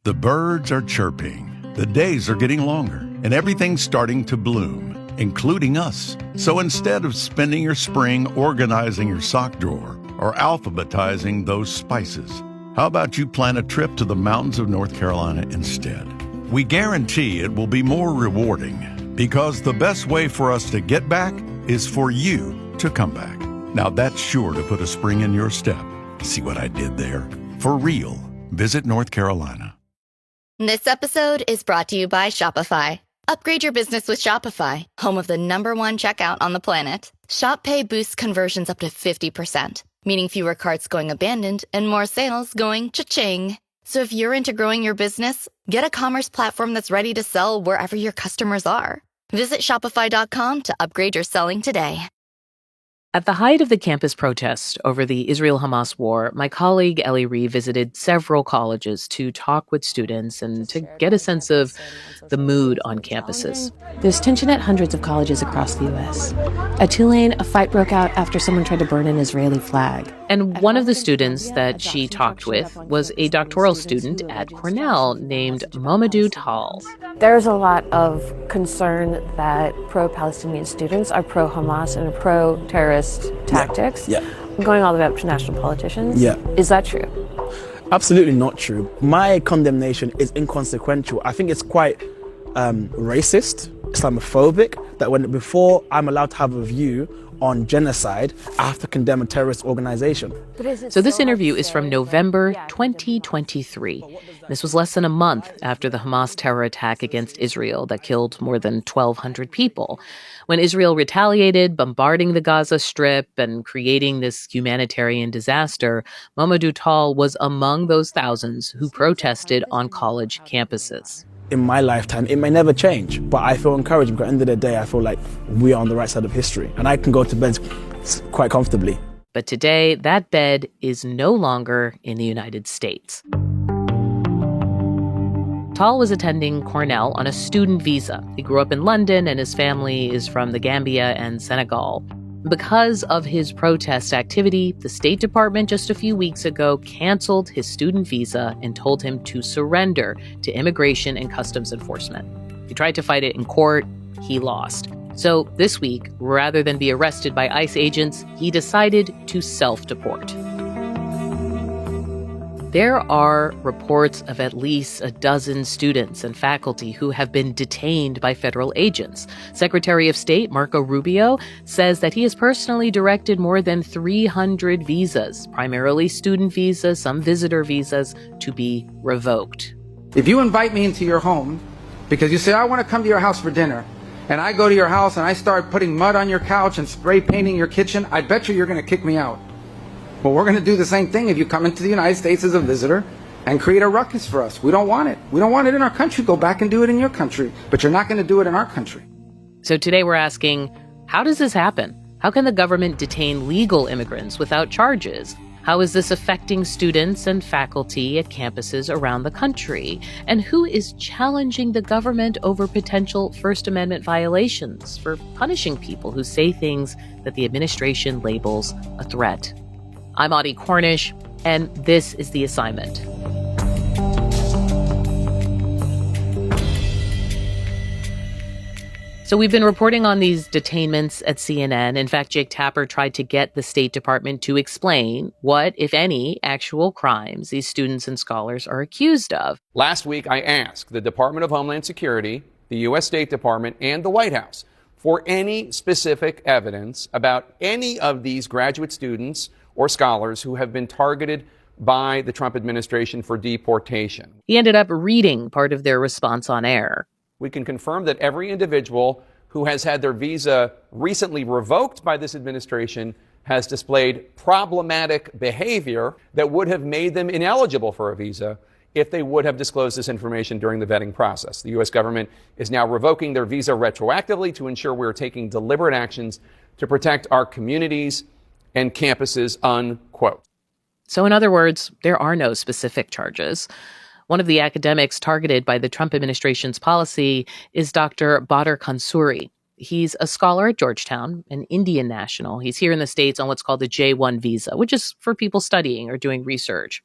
The birds are chirping, the days are getting longer, and everything's starting to bloom, including us. So instead of spending your spring organizing your sock drawer or alphabetizing those spices, how about you plan a trip to the mountains of North Carolina instead? We guarantee it will be more rewarding because the best way for us to get back is for you to come back. Now that's sure to put a spring in your step. See what I did there? For real. Visit North Carolina. This episode is brought to you by Shopify. Upgrade your business with Shopify, home of the #1 checkout on the planet. Shop Pay boosts conversions up to 50%, meaning fewer carts going abandoned and more sales going cha-ching. So if you're into growing your business, get a commerce platform that's ready to sell wherever your customers are. Visit Shopify.com to upgrade your selling today. At the height of the campus protest over the Israel-Hamas war, my colleague Ellie Ree visited several colleges to talk with students and to get a sense of the mood on campuses. There's tension at hundreds of colleges across the U.S. At Tulane, a fight broke out after someone tried to burn an Israeli flag. And one of the students that she talked with was a doctoral student at Cornell named Mamadou Tal. There's a lot of concern that pro-Palestinian students are pro-Hamas and pro-terrorist tactics, going all the way up to national politicians. Is that true? Absolutely not true. My condemnation is inconsequential. I think it's quite racist, Islamophobic, that before I'm allowed to have a view on genocide, I have to condemn a terrorist organization. So this interview is from November 2023. This was less than a month after the Hamas terror attack against Israel that killed more than 1,200 people. When Israel retaliated, bombarding the Gaza Strip and creating this humanitarian disaster, Mamadou Tal was among those thousands who protested on college campuses. In my lifetime, it may never change, but I feel encouraged because at the end of the day, I feel like we are on the right side of history and I can go to bed quite comfortably. But today, that bed is no longer in the United States. Tal was attending Cornell on a student visa. He grew up in London and his family is from the Gambia and Senegal. Because of his protest activity, the State Department just a few weeks ago canceled his student visa and told him to surrender to Immigration and Customs Enforcement. He tried to fight it in court. He lost. So this week, rather than be arrested by ICE agents, he decided to self-deport. There are reports of at least a dozen students and faculty who have been detained by federal agents. Secretary of State Marco Rubio says that he has personally directed more than 300 visas, primarily student visas, some visitor visas, to be revoked. If you invite me into your home because you say, I want to come to your house for dinner, and I go to your house and I start putting mud on your couch and spray painting your kitchen, I bet you're going to kick me out. Well, we're going to do the same thing if you come into the United States as a visitor and create a ruckus for us. We don't want it. We don't want it in our country. Go back and do it in your country. But you're not going to do it in our country. So today we're asking, how does this happen? How can the government detain legal immigrants without charges? How is this affecting students and faculty at campuses around the country? And who is challenging the government over potential First Amendment violations for punishing people who say things that the administration labels a threat? I'm Audie Cornish, and this is The Assignment. So we've been reporting on these detainments at CNN. In fact, Jake Tapper tried to get the State Department to explain what, if any, actual crimes these students and scholars are accused of. Last week, I asked the Department of Homeland Security, the U.S. State Department, and the White House for any specific evidence about any of these graduate students or scholars who have been targeted by the Trump administration for deportation. He ended up reading part of their response on air. We can confirm that every individual who has had their visa recently revoked by this administration has displayed problematic behavior that would have made them ineligible for a visa if they would have disclosed this information during the vetting process. The U.S. government is now revoking their visa retroactively to ensure we're taking deliberate actions to protect our communities and campuses, unquote. So in other words, there are no specific charges. One of the academics targeted by the Trump administration's policy is Dr. Badr Khansouri. He's a scholar at Georgetown, an Indian national. He's here in the States on what's called the J-1 visa, which is for people studying or doing research.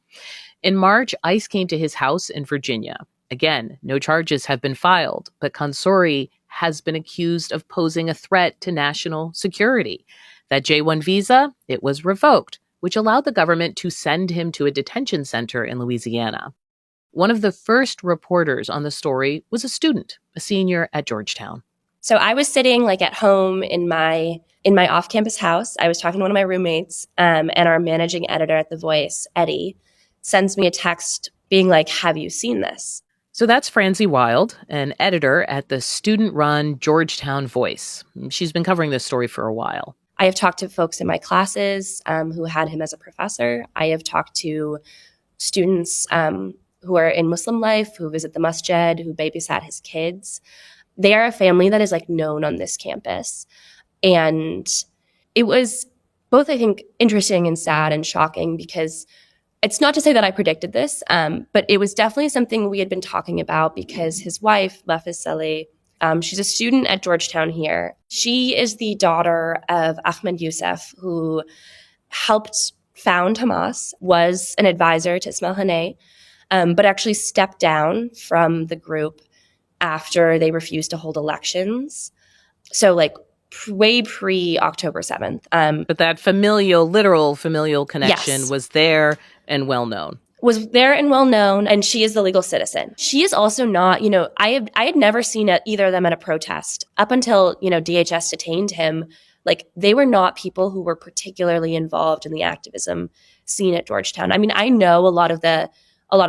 In March, ICE came to his house in Virginia. Again, no charges have been filed, but Consori has been accused of posing a threat to national security. That J-1 visa, it was revoked, which allowed the government to send him to a detention center in Louisiana. One of the first reporters on the story was a student, a senior at Georgetown. So I was sitting at home in my off-campus house. I was talking to one of my roommates, and our managing editor at The Voice, Eddie, sends me a text being like, "Have you seen this?" So that's Francie Wild, an editor at the student-run Georgetown Voice. She's been covering this story for a while. I have talked to folks in my classes who had him as a professor. I have talked to students who are in Muslim life, who visit the masjid, who babysat his kids. They are a family that is known on this campus. And it was both, I think, interesting and sad and shocking, because it's not to say that I predicted this, but it was definitely something we had been talking about, because his wife, Lafis Saleh, she's a student at Georgetown here. She is the daughter of Ahmed Youssef, who helped found Hamas, was an advisor to Ismail Haniyeh, but actually stepped down from the group after they refused to hold elections. So way pre-October 7th. But that literal familial connection was there and well-known. Was there and well-known, and she is the legal citizen. She is also not, I had never seen either of them at a protest. Up until, DHS detained him, they were not people who were particularly involved in the activism scene at Georgetown. I mean, I know a lot of the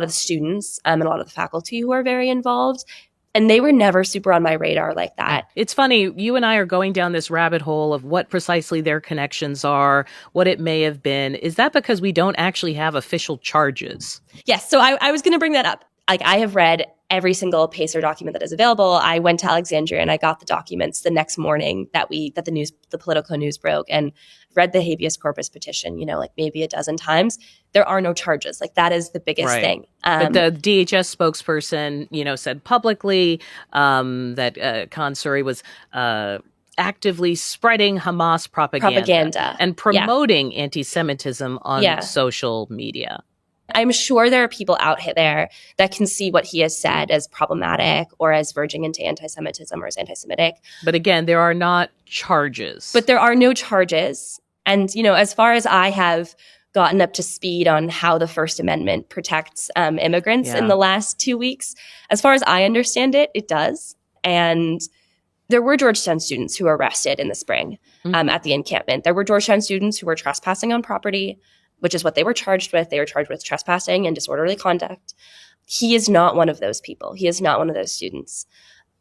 students and a lot of the faculty who are very involved, and they were never super on my radar like that. It's funny, you and I are going down this rabbit hole of what precisely their connections are, what it may have been. Is that because we don't actually have official charges? Yes, so I was going to bring that up. I have read every single PACER document that is available. I went to Alexandria and I got the documents the next morning that the Politico news broke, and read the habeas corpus petition, maybe a dozen times. There are no charges. That is the biggest thing. But the DHS spokesperson, said publicly that Consori was actively spreading Hamas propaganda. And promoting anti-Semitism on social media. I'm sure there are people out there that can see what he has said as problematic or as verging into anti-Semitism or as anti-Semitic. But again, there are not charges. But there are no charges. And, as far as I have gotten up to speed on how the First Amendment protects immigrants in the last 2 weeks, as far as I understand it, it does. And there were Georgetown students who were arrested in the spring at the encampment. There were Georgetown students who were trespassing on property, which is what they were charged with. They were charged with trespassing and disorderly conduct. He is not one of those people. He is not one of those students.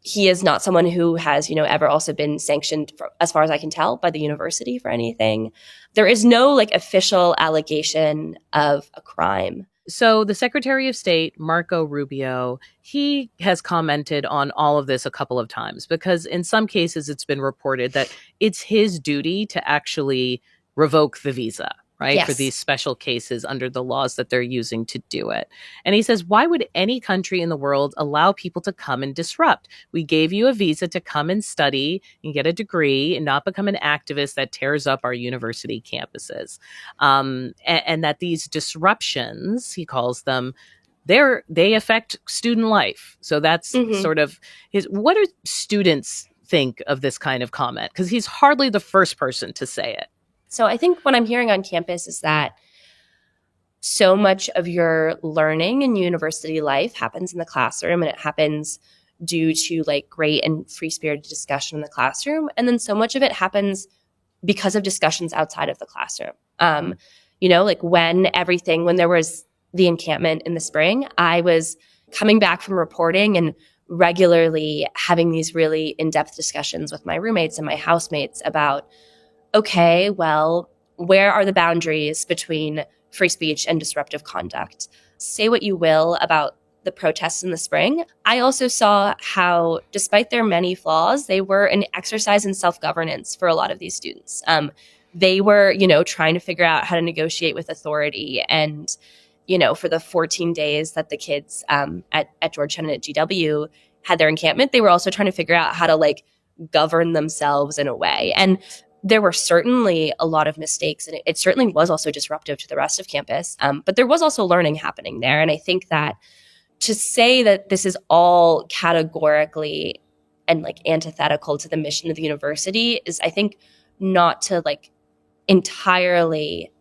He is not someone who has, ever also been sanctioned, as far as I can tell, by the university for anything. There is no official allegation of a crime. So the Secretary of State, Marco Rubio, he has commented on all of this a couple of times, because in some cases it's been reported that it's his duty to actually revoke the visa. Right, yes. For these special cases under the laws that they're using to do it. And he says, why would any country in the world allow people to come and disrupt? We gave you a visa to come and study and get a degree and not become an activist that tears up our university campuses. And that these disruptions, he calls them, they affect student life. So that's sort of what do students think of this kind of comment? Because he's hardly the first person to say it. So I think what I'm hearing on campus is that so much of your learning in university life happens in the classroom, and it happens due to great and free-spirited discussion in the classroom. And then so much of it happens because of discussions outside of the classroom. When there was the encampment in the spring, I was coming back from reporting and regularly having these really in-depth discussions with my roommates and my housemates about, okay, well, where are the boundaries between free speech and disruptive conduct? Say what you will about the protests in the spring. I also saw how, despite their many flaws, they were an exercise in self-governance for a lot of these students. They were, trying to figure out how to negotiate with authority. And, for the 14 days that the kids at Georgetown and at GW had their encampment, they were also trying to figure out how to govern themselves in a way. And there were certainly a lot of mistakes, and it certainly was also disruptive to the rest of campus. But there was also learning happening there. And I think that to say that this is all categorically and like antithetical to the mission of the university is, I think, not to like entirely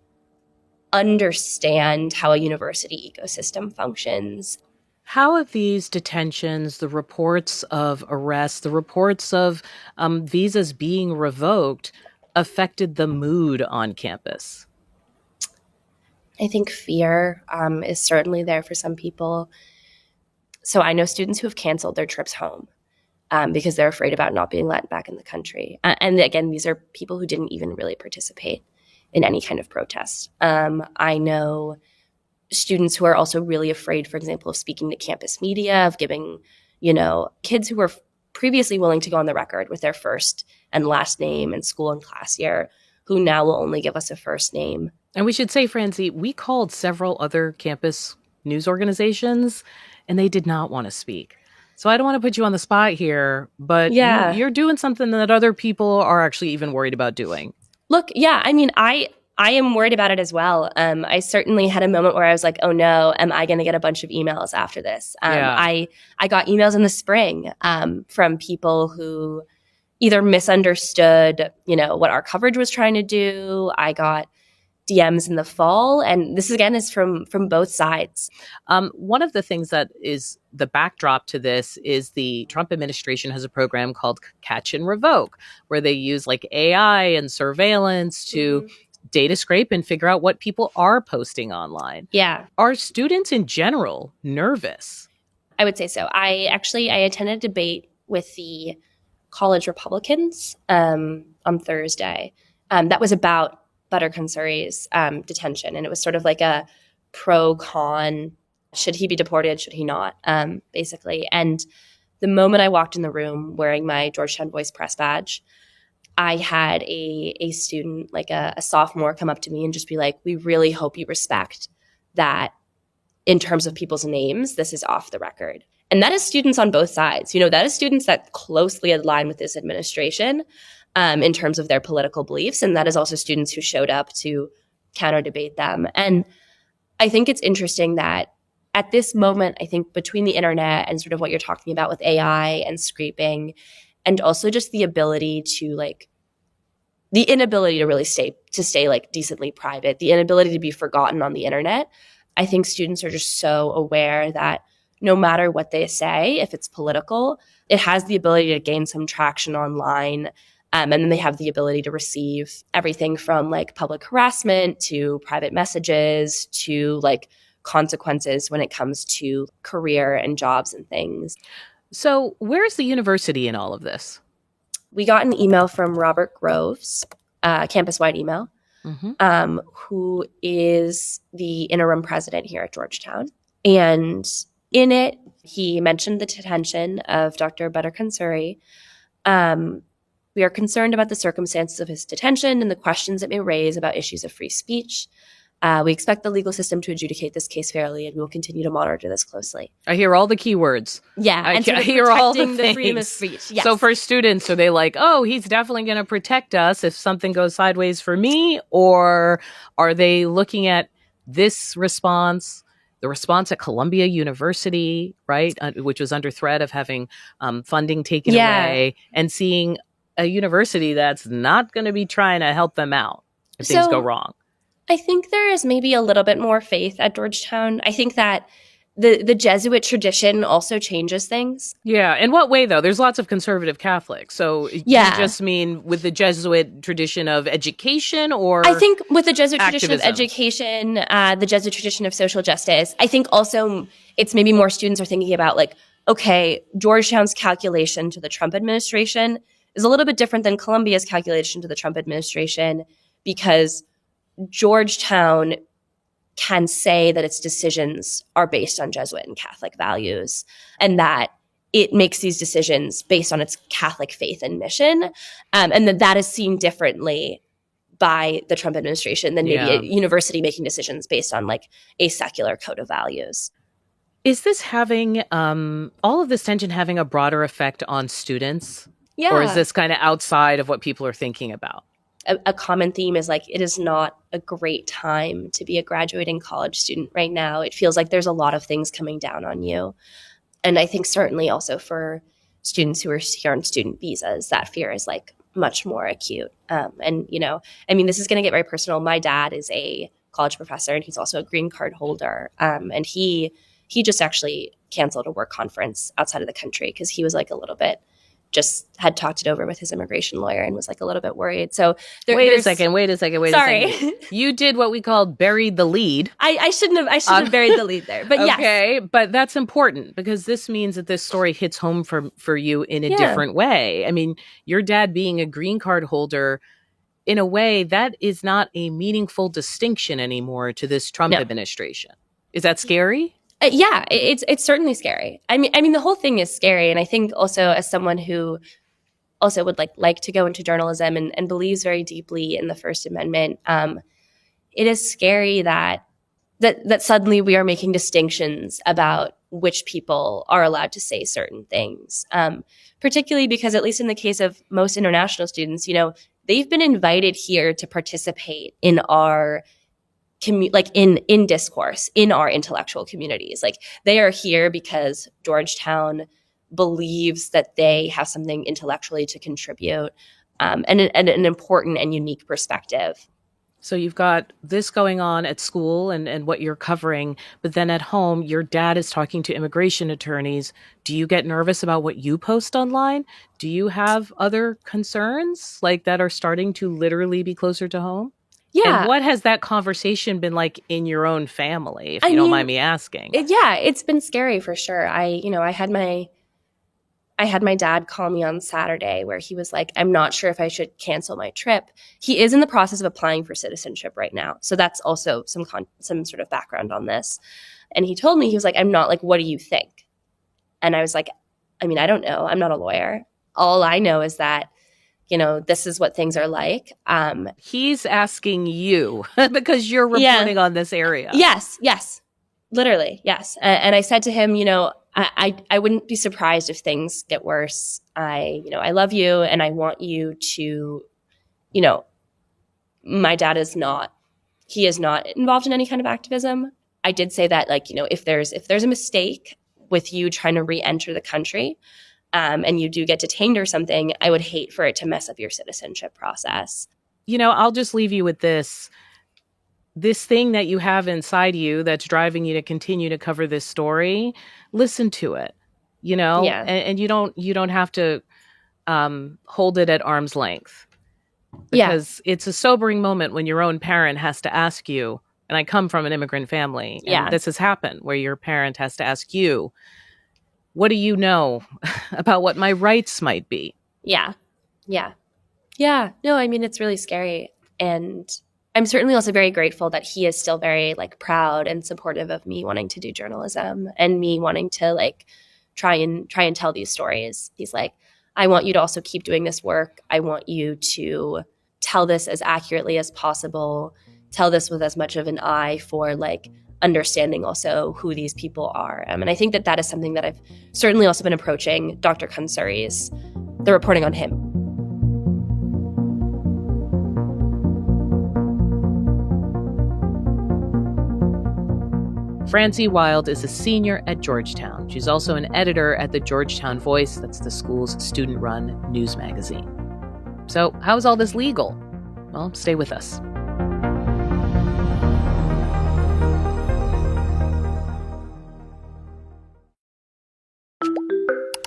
understand how a university ecosystem functions. How have these detentions, the reports of arrests, the reports of visas being revoked affected the mood on campus? I think fear is certainly there for some people. So I know students who have canceled their trips home because they're afraid about not being let back in the country. And again, these are people who didn't even really participate in any kind of protest. I know students who are also really afraid, for example, of speaking to campus media, of giving, kids who were previously willing to go on the record with their first and last name and school and class year, who now will only give us a first name. And we should say, Francie, we called several other campus news organizations, and they did not want to speak. So I don't want to put you on the spot here, but you're doing something that other people are actually even worried about doing. Look, I mean, I am worried about it as well. I certainly had a moment where I was like, oh no, am I going to get a bunch of emails after this? I got emails in the spring from people who either misunderstood, what our coverage was trying to do. I got DMs in the fall. And this, again, is from both sides. One of the things that is the backdrop to this is the Trump administration has a program called Catch and Revoke, where they use like AI and surveillance to data scrape and figure out what people are posting online. Yeah. Are students in general nervous? I would say so. I attended a debate with the college Republicans on Thursday. That was about Buttercon Surrey's detention. And it was sort of like a pro-con, should he be deported, should he not, basically. And the moment I walked in the room wearing my Georgetown Voice press badge, I had a student, like a sophomore, come up to me and just be like, we really hope you respect that in terms of people's names, this is off the record. And that is students on both sides. That is students that closely align with this administration in terms of their political beliefs. And that is also students who showed up to counter debate them. And I think it's interesting that at this moment, I think between the internet and sort of what you're talking about with AI and scraping, and also just the ability to the inability to really stay like decently private, the inability to be forgotten on the internet. I think students are just so aware that no matter what they say, if it's political, it has the ability to gain some traction online. And then they have the ability to receive everything from like public harassment to private messages to like consequences when it comes to career and jobs and things. So where's the university in all of this? We got an email from Robert Groves, campus-wide email, who is the interim president here at Georgetown. And in it, he mentioned the detention of Dr. Buttercon Surrey. We are concerned about the circumstances of his detention and the questions it may raise about issues of free speech. We expect the legal system to adjudicate this case fairly, and we will continue to monitor this closely. I hear all the keywords. Yeah, I and sort of hear all the protecting the freedom of speech. Yes. So for students, are they like, oh, he's definitely going to protect us if something goes sideways for me? Or are they looking at this response, the response at Columbia University, right, which was under threat of having funding taken away, and seeing a university that's not going to be trying to help them out if things go wrong? I think there is maybe a little bit more faith at Georgetown. I think that the Jesuit tradition also changes things. Yeah. In what way, though? There's lots of conservative Catholics. So you just mean with the Jesuit tradition of education, or I think with the Jesuit activism? Tradition of education, the Jesuit tradition of social justice. I think also it's maybe more students are thinking about like, okay, Georgetown's calculation to the Trump administration is a little bit different than Columbia's calculation to the Trump administration, because Georgetown can say that its decisions are based on Jesuit and Catholic values, and that it makes these decisions based on its Catholic faith and mission, and that is seen differently by the Trump administration than maybe a university making decisions based on like a secular code of values. Is this having, all of this tension having a broader effect on students? Yeah. Or is this kind of outside of what people are thinking about? a common theme is like, it is not a great time to be a graduating college student right now. It feels like there's a lot of things coming down on you. And I think certainly also for students who are here on student visas, that fear is like much more acute. And, this is going to get very personal. My dad is a college professor and he's also a green card holder. And he just actually canceled a work conference outside of the country because he was like a little bit, just had talked it over with his immigration lawyer and was like a little bit worried. So wait a second. Sorry. You did what we called buried the lead. I shouldn't have buried the lead there, but yes. Okay, but that's important because this means that this story hits home for you in a different way. I mean, your dad being a green card holder, in a way, that is not a meaningful distinction anymore to this Trump administration. Is that scary? Yeah, it's certainly scary. I mean, the whole thing is scary. And I think also as someone who also would like to go into journalism and believes very deeply in the First Amendment, it is scary that suddenly we are making distinctions about which people are allowed to say certain things, particularly because at least in the case of most international students, they've been invited here to participate in our in discourse, in our intellectual communities. Like, they are here because Georgetown believes that they have something intellectually to contribute, and an important and unique perspective. So you've got this going on at school and what you're covering, but then at home, your dad is talking to immigration attorneys. Do you get nervous about what you post online? Do you have other concerns like that are starting to literally be closer to home? Yeah. And what has that conversation been like in your own family, if you don't mind me asking? It's been scary for sure. I had my dad call me on Saturday where he was like, I'm not sure if I should cancel my trip. He is in the process of applying for citizenship right now. So that's also some sort of background on this. And he told me, he was like, I'm not, like, what do you think? And I was like, I don't know. I'm not a lawyer. All I know is that, this is what things are like. He's asking you because you're reporting on this area. Yes. Literally, yes. And I said to him, I wouldn't be surprised if things get worse. I love you and I want you to, my dad is not involved in any kind of activism. I did say that, if there's a mistake with you trying to re-enter the country, and you do get detained or something, I would hate for it to mess up your citizenship process. I'll just leave you with this. This thing that you have inside you that's driving you to continue to cover this story, listen to it, and you don't have to hold it at arm's length. Because it's a sobering moment when your own parent has to ask you, and I come from an immigrant family, and this has happened, where your parent has to ask you, what do you know about what my rights might be? Yeah. No, it's really scary. And I'm certainly also very grateful that he is still very proud and supportive of me wanting to do journalism and me wanting to try and tell these stories. He's like, I want you to also keep doing this work. I want you to tell this as accurately as possible. Tell this with as much of an eye for understanding also who these people are. And I think that is something that I've certainly also been approaching Dr. Kansari's, the reporting on him. Francie Wild is a senior at Georgetown. She's also an editor at the Georgetown Voice. That's the school's student-run news magazine. So how is all this legal? Well, stay with us.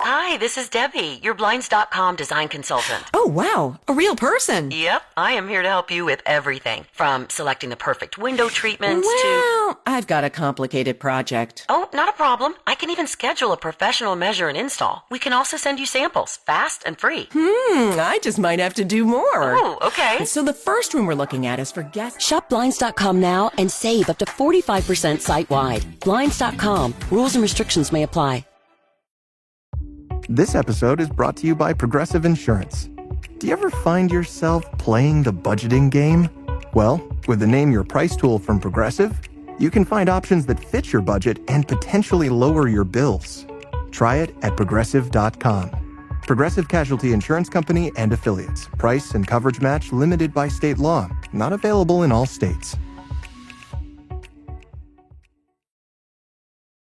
Hi, this is Debbie, your Blinds.com design consultant. Oh, wow. A real person. Yep, I am here to help you with everything, from selecting the perfect window treatments Well, I've got a complicated project. Oh, not a problem. I can even schedule a professional measure and install. We can also send you samples, fast and free. I just might have to do more. Oh, okay. So the first room we're looking at is for guests. Shop Blinds.com now and save up to 45% site-wide. Blinds.com. Rules and restrictions may apply. This episode is brought to you by Progressive Insurance. Do you ever find yourself playing the budgeting game? Well, with the Name Your Price tool from Progressive, you can find options that fit your budget and potentially lower your bills. Try it at Progressive.com. Progressive Casualty Insurance Company and Affiliates. Price and coverage match limited by state law. Not available in all states.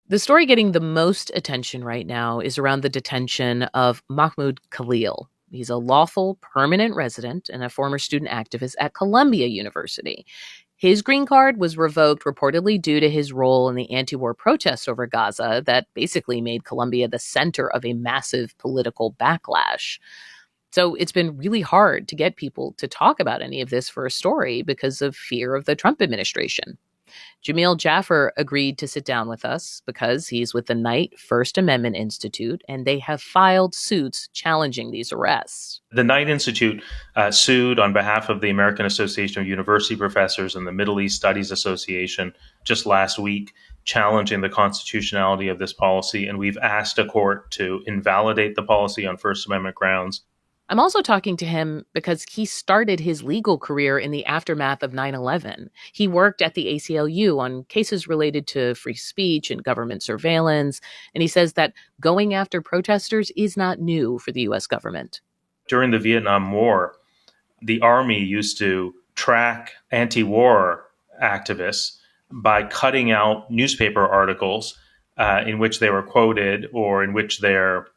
The story getting the most attention right now is around the detention of Mahmoud Khalil. He's a lawful permanent resident and a former student activist at Columbia University. His green card was revoked reportedly due to his role in the anti-war protests over Gaza that basically made Columbia the center of a massive political backlash. So it's been really hard to get people to talk about any of this for a story because of fear of the Trump administration. Jamil Jaffer agreed to sit down with us because he's with the Knight First Amendment Institute, and they have filed suits challenging these arrests. The Knight Institute sued on behalf of the American Association of University Professors and the Middle East Studies Association just last week, challenging the constitutionality of this policy, and we've asked a court to invalidate the policy on First Amendment grounds. I'm also talking to him because he started his legal career in the aftermath of 9/11. He worked at the ACLU on cases related to free speech and government surveillance, and he says that going after protesters is not new for the U.S. government. During the Vietnam War, the Army used to track anti-war activists by cutting out newspaper articles in which they were quoted or in which their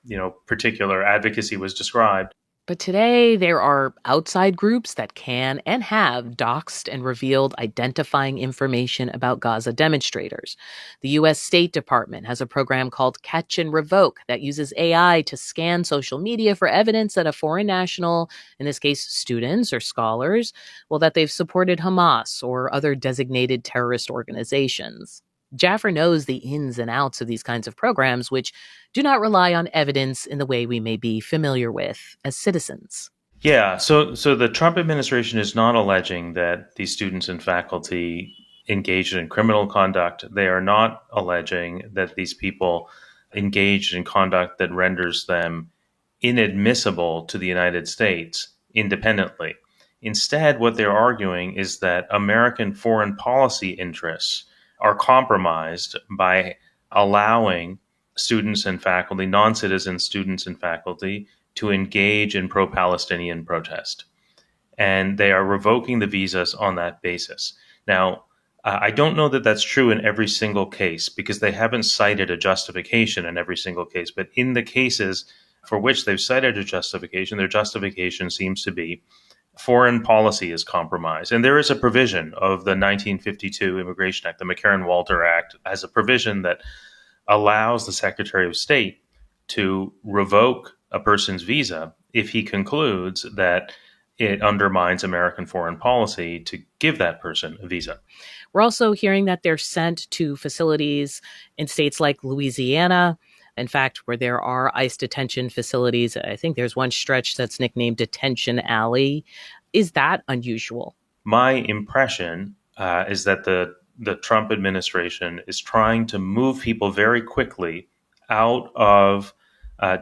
particular advocacy was described. But today, there are outside groups that can and have doxed and revealed identifying information about Gaza demonstrators. The U.S. State Department has a program called Catch and Revoke that uses AI to scan social media for evidence that a foreign national, in this case students or scholars, that they've supported Hamas or other designated terrorist organizations. Jaffer knows the ins and outs of these kinds of programs, which do not rely on evidence in the way we may be familiar with as citizens. Yeah, so the Trump administration is not alleging that these students and faculty engaged in criminal conduct. They are not alleging that these people engaged in conduct that renders them inadmissible to the United States independently. Instead, what they're arguing is that American foreign policy interests are compromised by allowing students and faculty, non-citizen students and faculty, to engage in pro-Palestinian protest. And they are revoking the visas on that basis. Now, I don't know that that's true in every single case because they haven't cited a justification in every single case. But in the cases for which they've cited a justification, their justification seems to be foreign policy is compromised. And there is a provision of the 1952 Immigration Act, the McCarran-Walter Act, has a provision that allows the Secretary of State to revoke a person's visa if he concludes that it undermines American foreign policy to give that person a visa. We're also hearing that they're sent to facilities in states like Louisiana. In fact, where there are ICE detention facilities, I think there's one stretch that's nicknamed Detention Alley. Is that unusual? My impression is that the Trump administration is trying to move people very quickly out of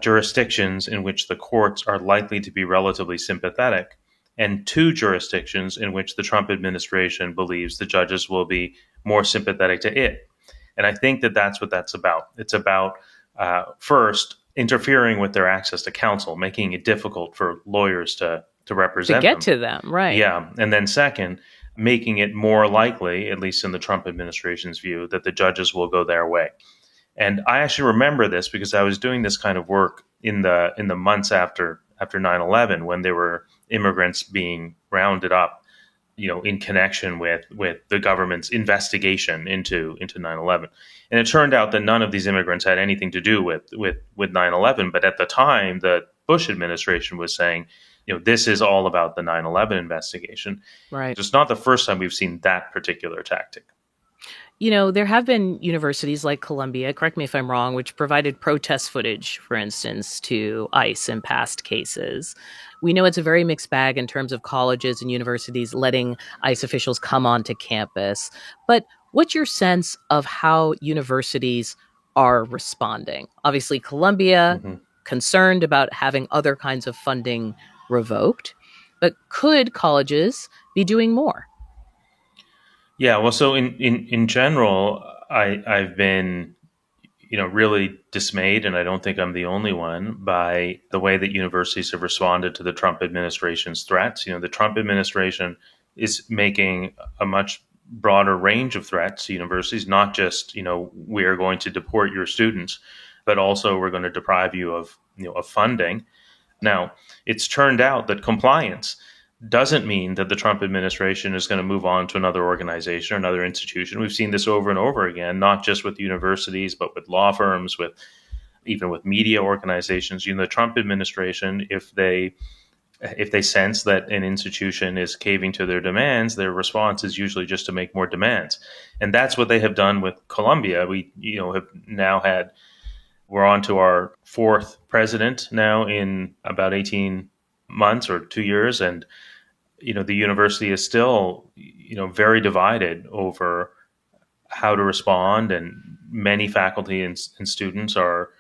jurisdictions in which the courts are likely to be relatively sympathetic and to jurisdictions in which the Trump administration believes the judges will be more sympathetic to it. And I think that that's what that's about. It's about first, interfering with their access to counsel, making it difficult for lawyers to represent them. To get to them, right. Yeah. And then second, making it more likely, at least in the Trump administration's view, that the judges will go their way. And I actually remember this because I was doing this kind of work in the months after 9/11 when there were immigrants being rounded up, in connection with the government's investigation into 9/11. And it turned out that none of these immigrants had anything to do with 9/11. But at the time, the Bush administration was saying, this is all about the 9/11 investigation. Right. It's not the first time we've seen that particular tactic. There have been universities like Columbia, correct me if I'm wrong, which provided protest footage, for instance, to ICE in past cases. We know it's a very mixed bag in terms of colleges and universities letting ICE officials come onto campus. But what's your sense of how universities are responding? Obviously, Columbia, concerned about having other kinds of funding revoked. But could colleges be doing more? Yeah, well, so in general, I've been, really dismayed, and I don't think I'm the only one, by the way that universities have responded to the Trump administration's threats. The Trump administration is making a much broader range of threats to universities, not just, we are going to deport your students, but also we're going to deprive you of funding. Now, it's turned out that compliance doesn't mean that the Trump administration is going to move on to another organization or another institution. We've seen this over and over again, not just with universities, but with law firms, even with media organizations. The Trump administration, if they sense that an institution is caving to their demands, their response is usually just to make more demands. And that's what they have done with Columbia. We, have now we're on to our fourth president now in about 18 months or 2 years. And, the university is still, very divided over how to respond. And many faculty and students are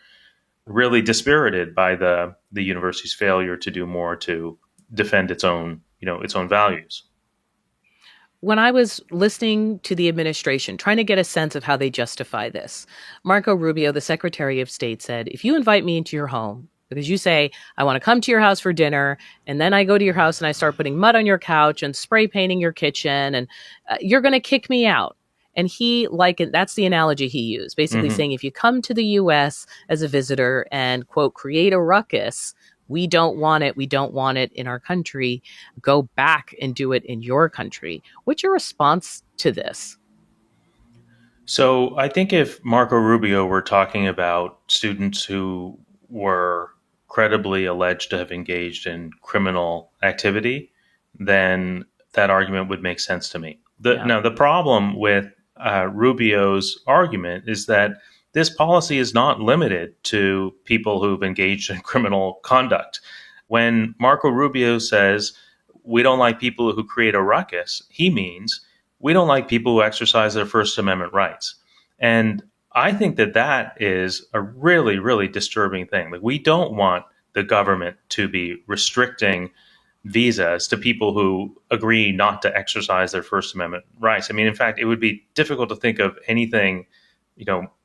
really dispirited by the university's failure to do more to defend its own values. When I was listening to the administration, trying to get a sense of how they justify this, Marco Rubio, the Secretary of State, said, if you invite me into your home because you say, I want to come to your house for dinner, and then I go to your house and I start putting mud on your couch and spray painting your kitchen, and you're going to kick me out. And that's the analogy he used, basically saying, if you come to the U.S. as a visitor and, quote, create a ruckus, we don't want it. We don't want it in our country. Go back and do it in your country. What's your response to this? So I think if Marco Rubio were talking about students who were credibly alleged to have engaged in criminal activity, then that argument would make sense to me. Now, the problem with Rubio's argument is that this policy is not limited to people who've engaged in criminal conduct. When Marco Rubio says we don't like people who create a ruckus, he means we don't like people who exercise their First Amendment rights. And I think that is a really, really disturbing thing. Like, we don't want the government to be restricting visas to people who agree not to exercise their First Amendment rights. I mean, in fact, it would be difficult to think of anything,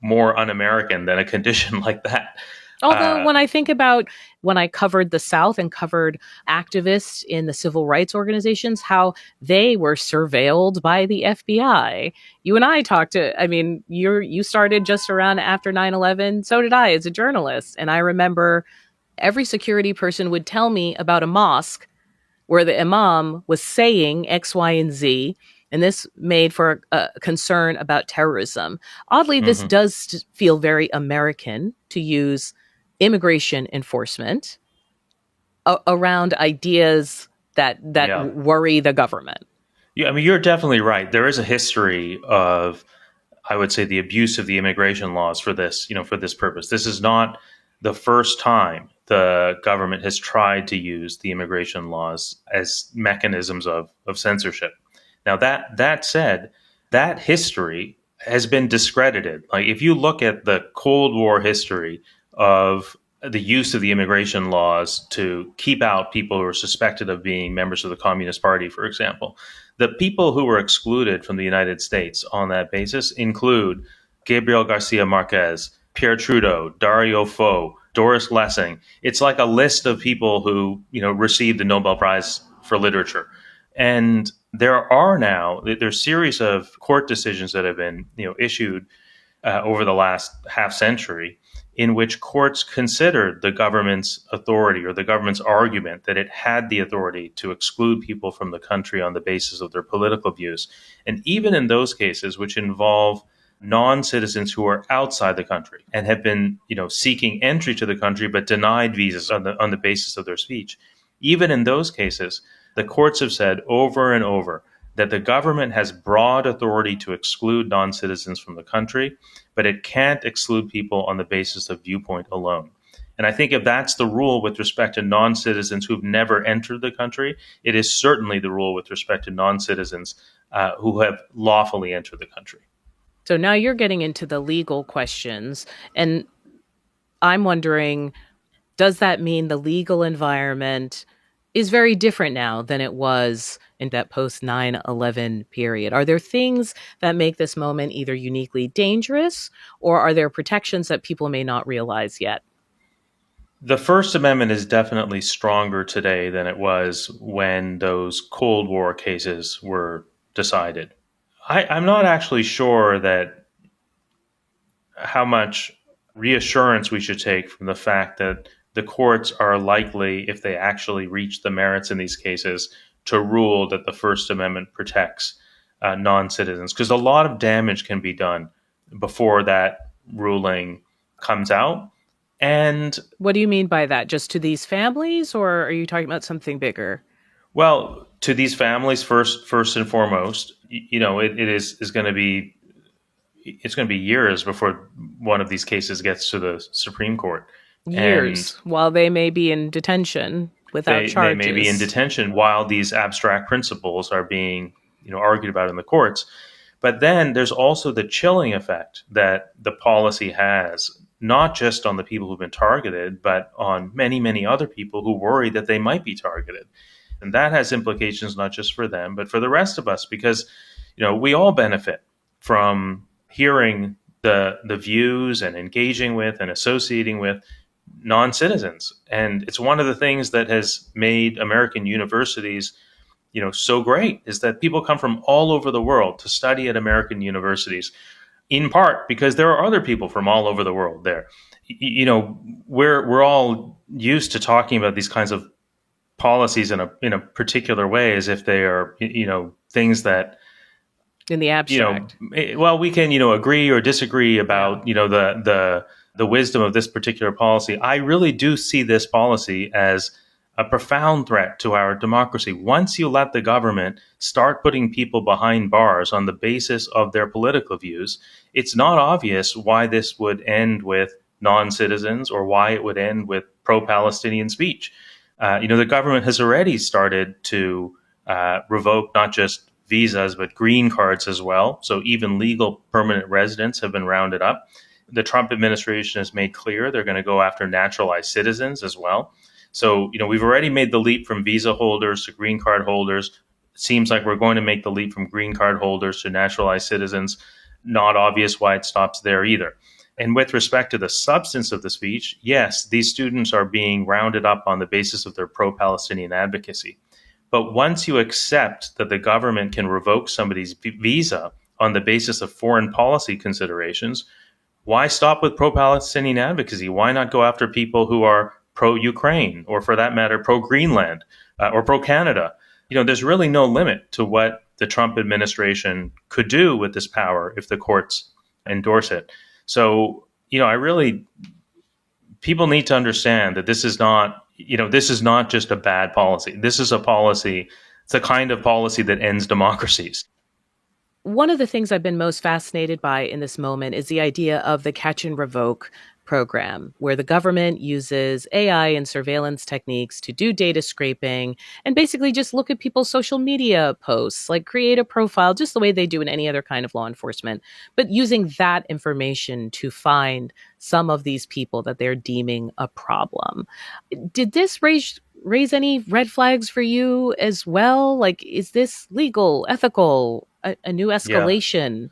more un-American than a condition like that. Although when I think about when I covered the South and covered activists in the civil rights organizations, how they were surveilled by the FBI. You and I you started just around after 9/11. So did I as a journalist. And I remember every security person would tell me about a mosque where the imam was saying X, Y, and Z. And this made for a concern about terrorism. Oddly, this does feel very American to use immigration enforcement around ideas that worry the government. Yeah, I mean, you're definitely right. There is a history of, I would say, the abuse of the immigration laws for this purpose. This is not the first time the government has tried to use the immigration laws as mechanisms of censorship. Now, that said, that history has been discredited. Like, if you look at the Cold War history of the use of the immigration laws to keep out people who are suspected of being members of the Communist Party, for example, the people who were excluded from the United States on that basis include Gabriel Garcia Marquez, Pierre Trudeau, Dario Fo, Doris Lessing. It's like a list of people who, received the Nobel Prize for Literature. And there's a series of court decisions that have been, issued over the last half century in which courts considered the government's authority or the government's argument that it had the authority to exclude people from the country on the basis of their political views. And even in those cases, which involve non-citizens who are outside the country and have been, seeking entry to the country but denied visas on the basis of their speech, even in those cases, the courts have said over and over that the government has broad authority to exclude non-citizens from the country, but it can't exclude people on the basis of viewpoint alone. And I think if that's the rule with respect to non-citizens who've never entered the country, it is certainly the rule with respect to non-citizens who have lawfully entered the country. So now you're getting into the legal questions. And I'm wondering, does that mean the legal environment is very different now than it was in that post 9/11 period. Are there things that make this moment either uniquely dangerous, or are there protections that people may not realize yet? The First Amendment is definitely stronger today than it was when those Cold War cases were decided. I'm not actually sure that how much reassurance we should take from the fact that the courts are likely, if they actually reach the merits in these cases, to rule that the First Amendment protects non-citizens, because a lot of damage can be done before that ruling comes out. And what do you mean by that? Just to these families, or are you talking about something bigger? Well, to these families first and foremost, it is going to be, it's going to be years before one of these cases gets to the Supreme Court. Years, while they may be in detention without charges. They may be in detention while these abstract principles are being, argued about in the courts. But then there's also the chilling effect that the policy has, not just on the people who've been targeted, but on many, many other people who worry that they might be targeted. And that has implications not just for them, but for the rest of us, because, we all benefit from hearing the views and engaging with and associating with non-citizens. And it's one of the things that has made American universities, so great, is that people come from all over the world to study at American universities, in part because there are other people from all over the world there. We're all used to talking about these kinds of policies in a particular way as if they are, things that in the abstract. We can, agree or disagree about, the wisdom of this particular policy. I really do see this policy as a profound threat to our democracy. Once you let the government start putting people behind bars on the basis of their political views, it's not obvious why this would end with non-citizens or why it would end with pro-Palestinian speech. The government has already started to revoke not just visas, but green cards as well. So even legal permanent residents have been rounded up. The Trump administration has made clear they're going to go after naturalized citizens as well. So, we've already made the leap from visa holders to green card holders. It seems like we're going to make the leap from green card holders to naturalized citizens. Not obvious why it stops there either. And with respect to the substance of the speech, yes, these students are being rounded up on the basis of their pro-Palestinian advocacy. But once you accept that the government can revoke somebody's visa on the basis of foreign policy considerations, why stop with pro-Palestinian advocacy? Why not go after people who are pro-Ukraine, or for that matter, pro-Greenland, or pro-Canada? There's really no limit to what the Trump administration could do with this power if the courts endorse it. So, people need to understand that this is not just a bad policy. This is a policy, it's a kind of policy that ends democracies. One of the things I've been most fascinated by in this moment is the idea of the catch and revoke program, where the government uses AI and surveillance techniques to do data scraping and basically just look at people's social media posts, like create a profile just the way they do in any other kind of law enforcement, but using that information to find some of these people that they're deeming a problem. Did this raise any red flags for you as well? Like, is this legal, ethical, a new escalation?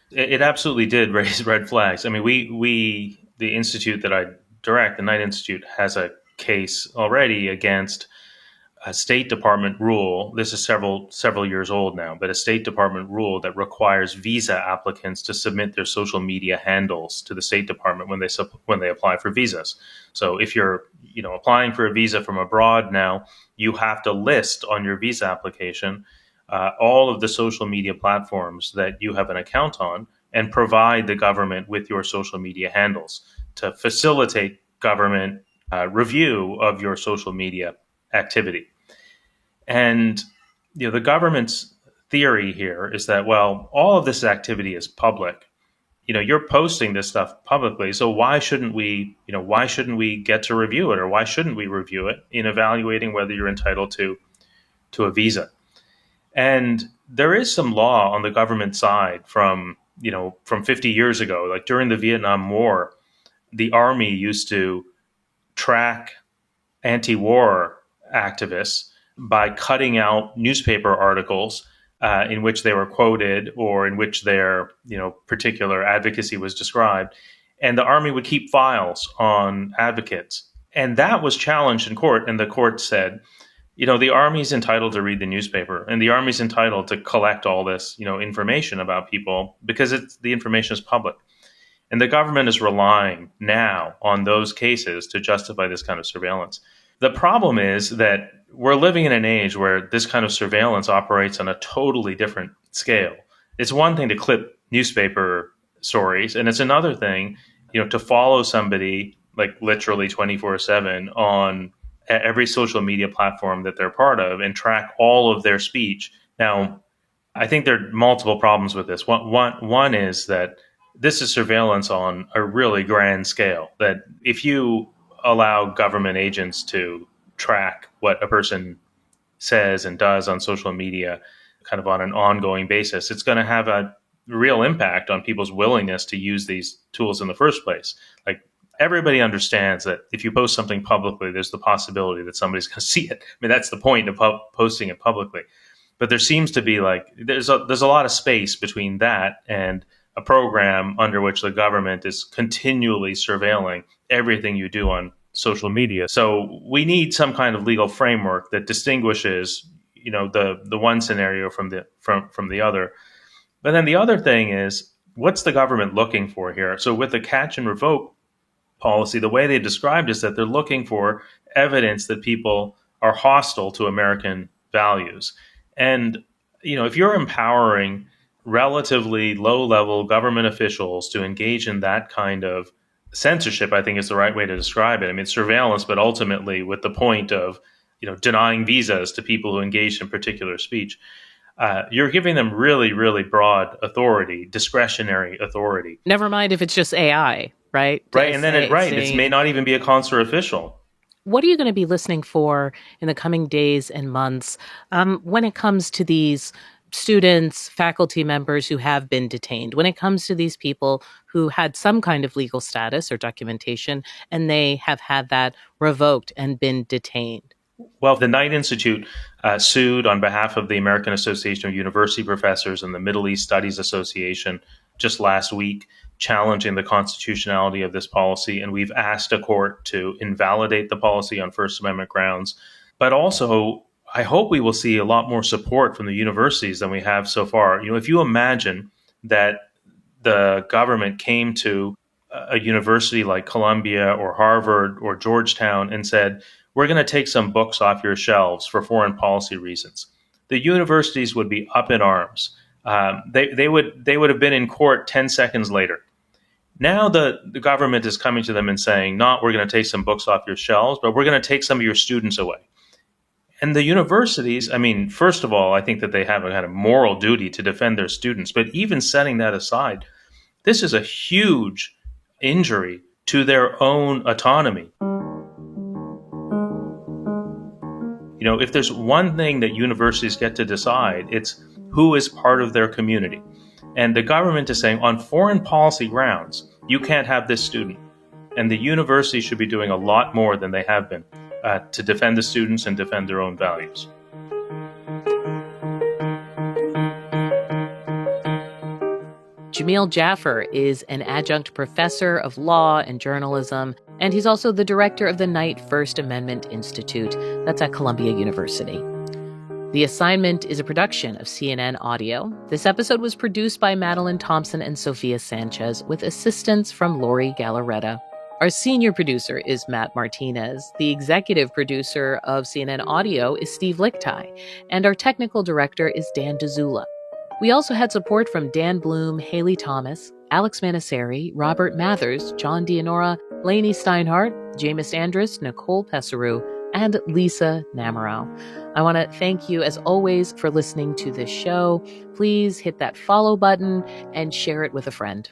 Yeah. It absolutely did raise red flags. I mean, we the institute that I direct, the Knight Institute, has a case already against a State Department rule. This is several years old now, but a State Department rule that requires visa applicants to submit their social media handles to the State Department when they apply for visas. So if you're applying for a visa from abroad now, you have to list on your visa application all of the social media platforms that you have an account on, and provide the government with your social media handles to facilitate government review of your social media activity. And the government's theory here is that, well, all of this activity is public. You're posting this stuff publicly, so why shouldn't we get to review it, or why shouldn't we review it in evaluating whether you're entitled to a visa? And there is some law on the government side from 50 years ago. Like during the Vietnam War, the Army used to track anti-war activists by cutting out newspaper articles in which they were quoted or in which their particular advocacy was described. And the army would keep files on advocates. And that was challenged in court. And the court said, the army's entitled to read the newspaper, and the army's entitled to collect all this, information about people because the information is public. And the government is relying now on those cases to justify this kind of surveillance. The problem is that we're living in an age where this kind of surveillance operates on a totally different scale. It's one thing to clip newspaper stories, and it's another thing, to follow somebody like literally 24/7 on every social media platform that they're part of and track all of their speech. Now, I think there are multiple problems with this. One is that this is surveillance on a really grand scale, that if you allow government agents to track what a person says and does on social media kind of on an ongoing basis, it's going to have a real impact on people's willingness to use these tools in the first place. Like, everybody understands that if you post something publicly, there's the possibility that somebody's going to see it. I mean, that's the point of posting it publicly. But there seems to be there's a lot of space between that and a program under which the government is continually surveilling everything you do on social media. So we need some kind of legal framework that distinguishes, the one scenario from the other. But then the other thing is, what's the government looking for here? So with the catch and revoke policy, the way they described is that they're looking for evidence that people are hostile to American values. And, if you're empowering relatively low-level government officials to engage in that kind of censorship, I think is the right way to describe it. I mean, surveillance, but ultimately with the point of, denying visas to people who engaged in particular speech. You're giving them really, really broad authority, discretionary authority. Never mind if it's just AI, right? Right, and then it may not even be a consular official. What are you going to be listening for in the coming days and months when it comes to these students, faculty members who have been detained, when it comes to these people who had some kind of legal status or documentation and they have had that revoked and been detained? Well, the Knight Institute sued on behalf of the American Association of University Professors and the Middle East Studies Association just last week, challenging the constitutionality of this policy. And we've asked a court to invalidate the policy on First Amendment grounds. But also, I hope we will see a lot more support from the universities than we have so far. If you imagine that the government came to a university like Columbia or Harvard or Georgetown and said, we're going to take some books off your shelves for foreign policy reasons, the universities would be up in arms. They would have been in court 10 seconds later. Now the government is coming to them and saying, not we're going to take some books off your shelves, but we're going to take some of your students away. And the universities, I mean, first of all, I think that they have a kind of moral duty to defend their students. But even setting that aside, this is a huge injury to their own autonomy. If there's one thing that universities get to decide, it's who is part of their community. And the government is saying, on foreign policy grounds, you can't have this student. And the university should be doing a lot more than they have been to defend the students and defend their own values. Jamil Jaffer is an adjunct professor of law and journalism, and he's also the director of the Knight First Amendment Institute. That's at Columbia University. The Assignment is a production of CNN Audio. This episode was produced by Madeline Thompson and Sophia Sanchez, with assistance from Lori Galarreta. Our senior producer is Matt Martinez. The executive producer of CNN Audio is Steve Lichtai, and our technical director is Dan Dzula. We also had support from Dan Bloom, Haley Thomas, Alex Manasseri, Robert Mathers, John Dianora, Lainey Steinhardt, Jameis Andrus, Nicole Pesseru, and Lisa Namerow. I want to thank you, as always, for listening to this show. Please hit that follow button and share it with a friend.